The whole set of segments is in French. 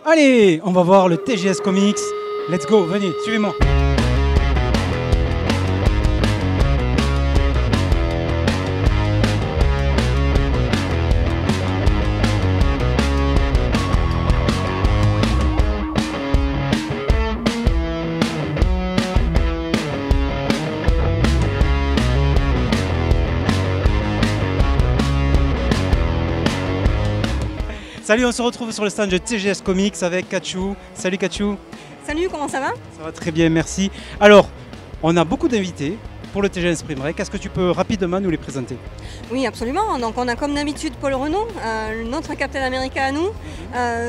Allez, on va voir le TGS Comics. Let's go, venez, suivez-moi. Salut, on se retrouve sur le stand de TGS Comics avec Kachou. Salut Kachou. Salut, comment ça va? Ça va très bien, merci. Alors, on a beaucoup d'invités pour le TGS Spring Break. Est-ce que tu peux rapidement nous les présenter? Oui, absolument. Donc on a comme d'habitude Paul Renaud, notre Captain America à nous,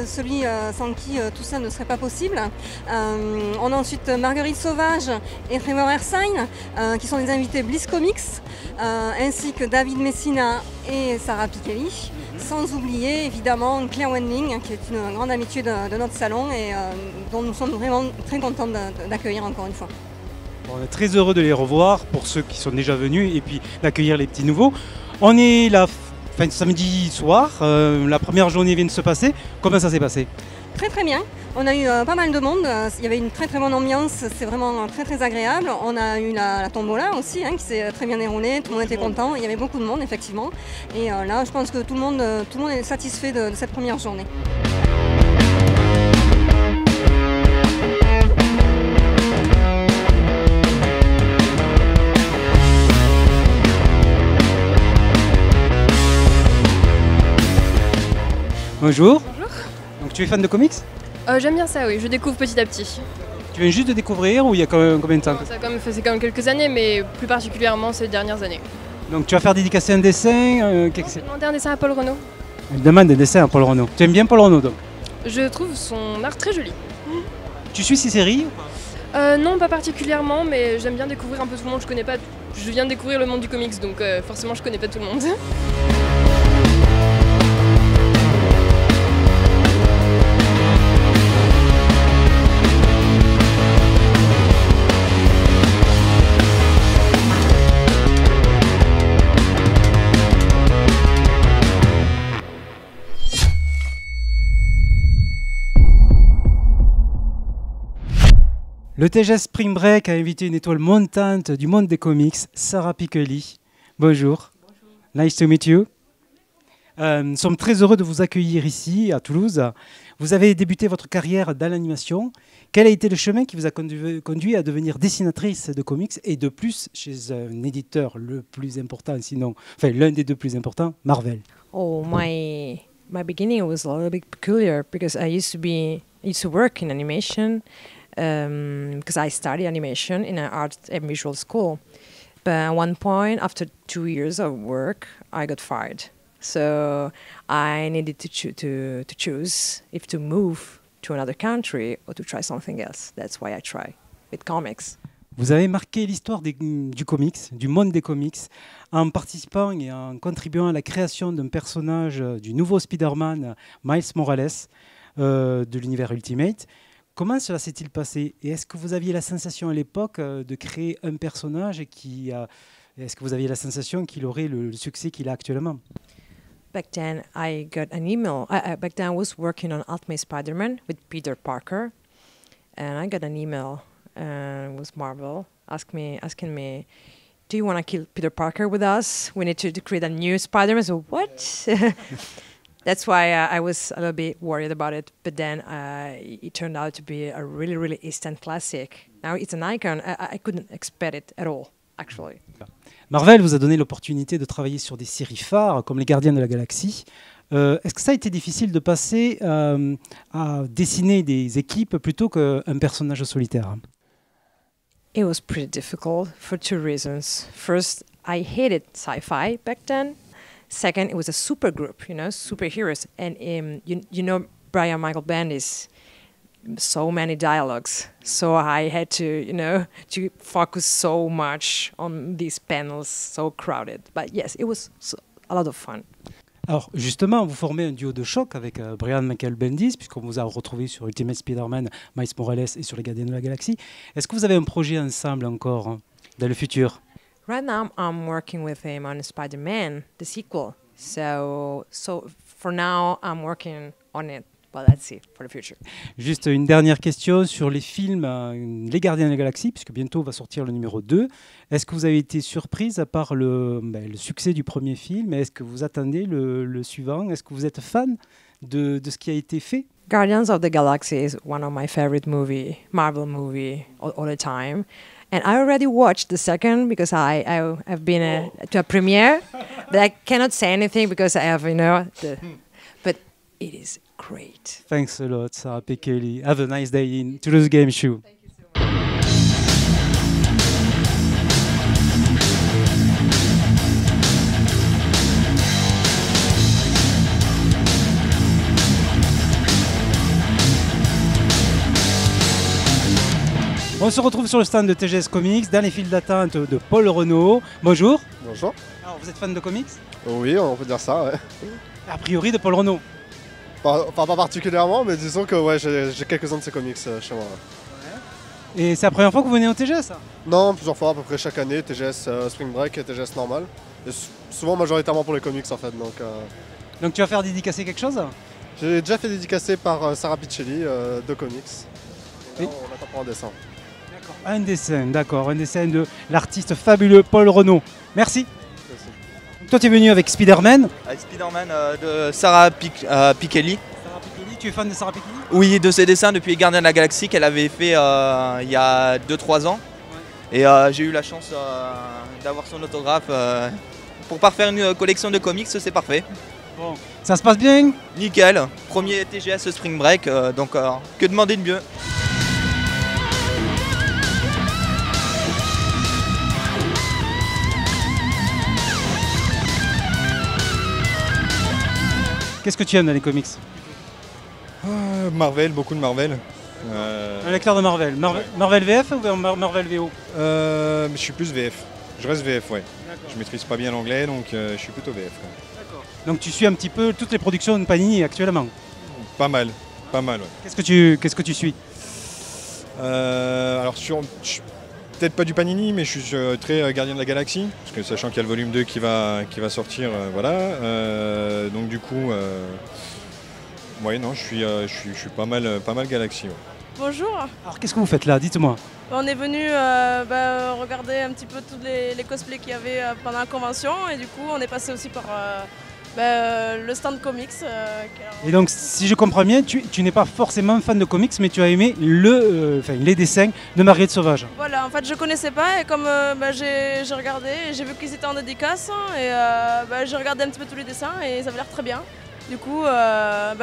celui sans qui tout ça ne serait pas possible. On a ensuite Marguerite Sauvage et Trevor Erskine, qui sont des invités Bliss Comics, ainsi que David Messina et Sarah Pichelli. Sans oublier évidemment Claire Wendling, qui est une grande habitude de notre salon et dont nous sommes vraiment très contents d'accueillir encore une fois. On est très heureux de les revoir pour ceux qui sont déjà venus et puis d'accueillir les petits nouveaux. On est là samedi soir, la première journée vient de se passer. Comment ça s'est passé? Très très bien. On a eu pas mal de monde, il y avait une très très bonne ambiance, c'est vraiment très très agréable. On a eu la tombola aussi qui s'est très bien déroulée, tout le monde était content, il y avait beaucoup de monde effectivement. Et là je pense que tout le monde est satisfait de cette première journée. Bonjour. Bonjour. Donc tu es fan de comics? J'aime bien ça, oui, je découvre petit à petit. Tu viens juste de découvrir ou il y a combien de temps? C'est quand même quelques années, mais plus particulièrement ces dernières années. Donc tu vas faire dédicacer un dessin J'ai demandé un dessin à Paul Renaud. Elle demande des dessins à Paul Renaud. Tu aimes bien Paul Renaud donc? Je trouve son art très joli. Tu suis ces séries ou pas? Non, pas particulièrement, mais j'aime bien découvrir un peu tout le monde. Je viens de découvrir le monde du comics, donc forcément je connais pas tout le monde. Le TGS Spring Break a invité une étoile montante du monde des comics, Sarah Pichelli. Bonjour. Bonjour. Nice to meet you. Nous sommes très heureux de vous accueillir ici, à Toulouse. Vous avez débuté votre carrière dans l'animation. Quel a été le chemin qui vous a conduit à devenir dessinatrice de comics et de plus chez un éditeur le plus important, sinon, enfin l'un des deux plus importants, Marvel? Oh, my beginning was a little bit peculiar because I used to work in animation. Because I studied animation in an art and visual school. But at one point, after 2 years of work, I got fired. So I needed to choose if to move to another country or to try something else. That's why I try with comics. Vous avez marqué l'histoire du comics, du monde des comics, en participant et en contribuant à la création d'un personnage du nouveau Spider-Man, Miles Morales, de l'univers Ultimate. Comment cela s'est-il passé? Et est-ce que vous aviez la sensation à l'époque de créer un personnage est-ce que vous aviez la sensation qu'il aurait le succès qu'il a actuellement? Back then, I got an email. Back then, I was working on Ultimate Spider-Man with Peter Parker, and I got an email with Marvel asking me, "Do you want to kill Peter Parker with us? We need to create a new Spider-Man." So what? That's why I was a little bit worried about it, but then it turned out to be a really, really instant classic. Now it's an icon. I couldn't expect it at all, actually. Marvel vous a donné l'opportunité de travailler sur des séries phares comme Les Gardiens de la Galaxie. Est-ce que ça a été difficile de passer à dessiner des équipes plutôt qu'un personnage solitaire? It was pretty difficult for 2 reasons. First, I hated sci-fi back then. Second, it was a super group, superheroes. And Brian Michael Bendis, so many dialogues. So I had to focus so much on these panels, so crowded. But yes, it was a lot of fun. Alors justement, vous formez un duo de choc avec Brian Michael Bendis, puisqu'on vous a retrouvé sur Ultimate Spider-Man, Miles Morales et sur les Gardiens de la Galaxie. Est-ce que vous avez un projet ensemble encore hein, dans le futur? Right now, I'm working with him on Spider-Man, the sequel. So for now, I'm working on it. Well, let's see for the future. Juste une dernière question sur les films Les Gardiens de la Galaxie, puisque bientôt va sortir le numéro 2. Est-ce que vous avez été surprise à part le succès du premier film? Est-ce que vous attendez le suivant? Est-ce que vous êtes fan de ce qui a été fait? Guardians of the Galaxy is one of my favorite Marvel movie all the time. And I already watched the second because I've been to a premiere, but I cannot say anything because I have, but it is great. Thanks a lot, Sarah Pekeli. Have a nice day in Toulouse Game Show. On se retrouve sur le stand de TGS Comics, dans les files d'attente de Paul Renaud. Bonjour. Bonjour. Alors, vous êtes fan de comics? Oui, on peut dire ça, ouais. A priori de Paul Renaud. Pas particulièrement, mais disons que ouais, j'ai quelques-uns de ces comics chez moi. Et c'est la première fois que vous venez au TGS? Non, plusieurs fois à peu près chaque année, TGS Spring Break et TGS normal. Et souvent majoritairement pour les comics en fait. Donc tu vas faire dédicacer quelque chose? J'ai déjà fait dédicacer par Sarah Pichelli de comics. Et là, on attend pour un dessin. Un dessin de l'artiste fabuleux Paul Renaud. Merci. Toi, tu es venu avec Spider-Man. Avec Spider-Man de Sarah Pichelli. Sarah Pichelli, tu es fan de Sarah Pichelli? Oui, de ses dessins depuis Gardiens de la Galaxie qu'elle avait fait il y a 2-3 ans. Ouais. Et j'ai eu la chance d'avoir son autographe. Pour parfaire une collection de comics, c'est parfait. Bon, ça se passe bien? Nickel. Premier TGS Spring Break, donc que demander de mieux? Qu'est-ce que tu aimes dans les comics? Marvel, beaucoup de Marvel. Un lecteur de Marvel. Marvel VF ou Marvel VO? Je suis plus VF. Je reste VF, ouais. Je maîtrise pas bien l'anglais, donc je suis plutôt VF. D'accord. Donc tu suis un petit peu toutes les productions de Panini actuellement? Pas mal, ouais. Qu'est-ce que tu suis? Alors peut-être pas du Panini, mais je suis très Gardien de la Galaxie, parce que sachant qu'il y a le volume 2 qui va sortir, voilà. Donc du coup, ouais, non, je suis pas mal Galaxie. Ouais. Bonjour. Alors qu'est-ce que vous faites là? Dites-moi. On est venu regarder un petit peu tous les cosplays qu'il y avait pendant la convention, et du coup on est passé aussi par le stand comics. Et donc si je comprends bien, tu n'es pas forcément fan de comics, mais tu as aimé les dessins de Marguerite Sauvage. Voilà, en fait je connaissais pas, et comme j'ai regardé, et j'ai vu qu'ils étaient en dédicace, et j'ai regardé un petit peu tous les dessins et ça avait l'air très bien. Du coup,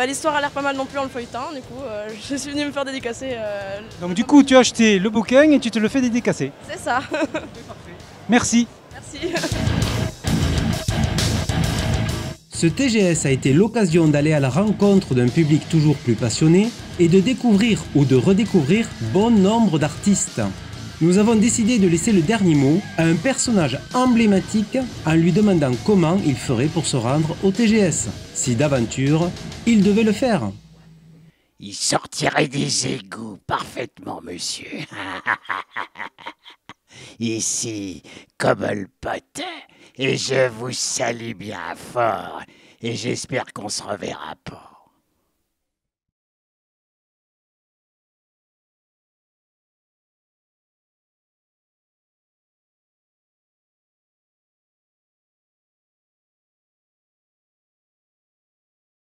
l'histoire a l'air pas mal non plus en le feuilletant, du coup je suis venue me faire dédicacer. Donc du coup tu as acheté le bouquin et tu te le fais dédicacer. C'est ça. Merci. Merci. Ce TGS a été l'occasion d'aller à la rencontre d'un public toujours plus passionné et de découvrir ou de redécouvrir bon nombre d'artistes. Nous avons décidé de laisser le dernier mot à un personnage emblématique en lui demandant comment il ferait pour se rendre au TGS, si d'aventure il devait le faire. Il sortirait des égouts parfaitement, monsieur. Ici, Cobblepot, et je vous salue bien fort, et j'espère qu'on se reverra pas.